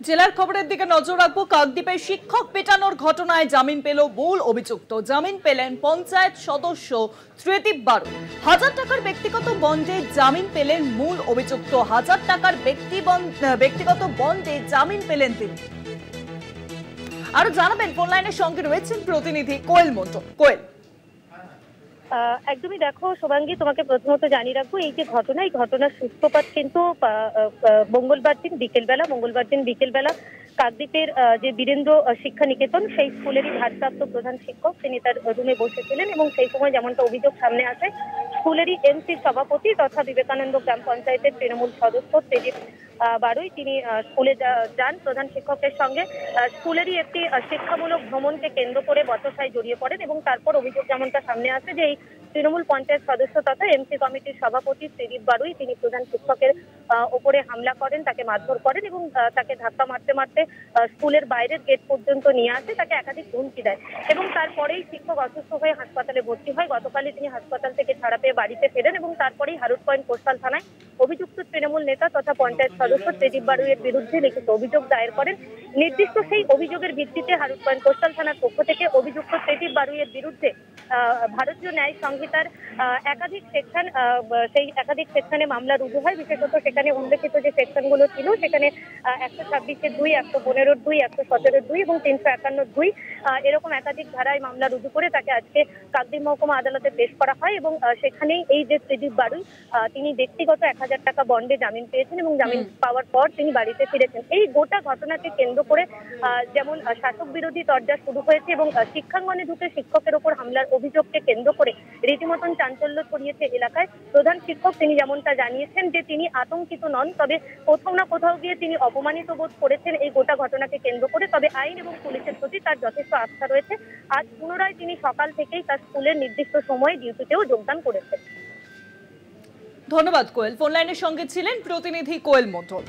জেলার খবরের দিকে নজর রাখবো। কাকদ্বীপে শিক্ষক পেটানোর ঘটনায় জামিন পেল মূল অভিযুক্ত। জামিন পেলেন পঞ্চায়েত সদস্য ত্রিদীপ বারু। 1000 টাকার ব্যক্তিগত বন্ডে জামিন পেলেন মূল অভিযুক্ত। 1000 টাকার ব্যক্তিগত বন্ডে জামিন পেলেন তিনি। আরো জানাবেন, ফোন লাইনের সঙ্গে রয়েছেন প্রতিনিধি কোয়েল মন্ডল। কোয়েল, একদমই। দেখো শুভাঙ্গী, তোমাকে প্রথমত জানিয়ে রাখবো, এই যে ঘটনা, এই ঘটনার সূত্রপাত কিন্তু মঙ্গলবার দিন বিকেলবেলা কাকদ্বীপের যে বীরেন্দ্র শিক্ষা নিকেতন, সেই স্কুলেরই ভারপ্রাপ্ত প্রধান শিক্ষক তিনি তার রুমে বসেছিলেন এবং সেই সময় যেমনটা অভিযোগ সামনে আসে, স্কুলেরই এমসি সভাপতি তথা বিবেকানন্দ গ্রাম পঞ্চায়েতের তৃণমূল সদস্য ত্রিদীপ বারুই তিনি স্কুলে যান প্রধান শিক্ষকের সঙ্গে। স্কুলেরই একটি শিক্ষামূলক ভ্রমণকে কেন্দ্র করে বচসায় জড়িয়ে পড়েন এবং তারপর অভিযোগ যেমনটা সামনে আসে যে এই তৃণমূল পঞ্চায়েত সদস্য তথা এমসি কমিটির সভাপতি ত্রিদীপ বারুই তিনি প্রধান শিক্ষকের ওপরে হামলা করেন, তাকে মারধর করেন এবং তাকে ধাক্কা মারতে মারতে স্কুলের বাইরের গেট পর্যন্ত নিয়ে আসে, তাকে একাধিক হুমকি দেয় এবং তারপরেই শিক্ষক অসুস্থ হয়ে হাসপাতালে ভর্তি হয়। গতকালই তিনি হাসপাতাল থেকে ছাড়া পেয়ে বাড়িতে ফেরেন এবং তারপরেই হারুট পয়েন্ট কোস্টাল থানায় অভিযুক্ত তৃণমূল নেতা তথা পঞ্চায়েত সদস্য ত্রিদীপ বারুইয়ের বিরুদ্ধে লিখিত অভিযোগ দায়ের করেন। নির্দিষ্ট সেই অভিযোগের ভিত্তিতে হারুট পয়েন্ট কোস্টাল থানার পক্ষ থেকে অভিযুক্ত ত্রিদীপ বারুইয়ের বিরুদ্ধে ভারতীয় ন্যায় সংহিতার একাধিক সেকশনে মামলা রুজু হয়। বিশেষত সেখানে উল্লেখিত যে সেকশনগুলো ছিল সেখানে 126-2, 115-2, 117-2 এবং 351-2 এরকম একাধিক ধারায় মামলা রুজু করে তাকে আজকে কাকদ্বীপ মহকুমা আদালতে পেশ করা হয় এবং সেখানেই এই যে ত্রিদীপ বারুই তিনি ব্যক্তিগত 1000 টাকা বন্ডে জামিন পেয়েছেন এবং জামিন পাওয়ার পর তিনি বাড়িতে ফিরেছেন। এই গোটা ঘটনাকে কেন্দ্র করে যেমন শাসক বিরোধী তরজা শুরু হয়েছে এবং শিক্ষাঙ্গনে ঢুকে শিক্ষকের ওপর হামলার অভিযোগকে কেন্দ্র করে রীতিমতন চাঞ্চল্য ছড়িয়েছে এলাকায়। প্রধান শিক্ষক তিনি যেমনটা জানিয়েছেন যে তিনি আতঙ্কিত নন, তবে কোথাও না কোথাও গিয়ে তিনি অপমানিত বোধ করেছেন এই গোটা ঘটনাকে কেন্দ্র করে। তবে আইন এবং পুলিশের প্রতি তার যথেষ্ট আস্থা রয়েছে। আজ পুনরায় তিনি সকাল থেকেই তার স্কুলের নির্দিষ্ট সময়ে ডিউটিতেও যোগদান করেছেন। ধন্যবাদ কোয়েল। ফোন লাইনের সঙ্গে ছিলেন প্রতিনিধি কোয়েল মন্ডল।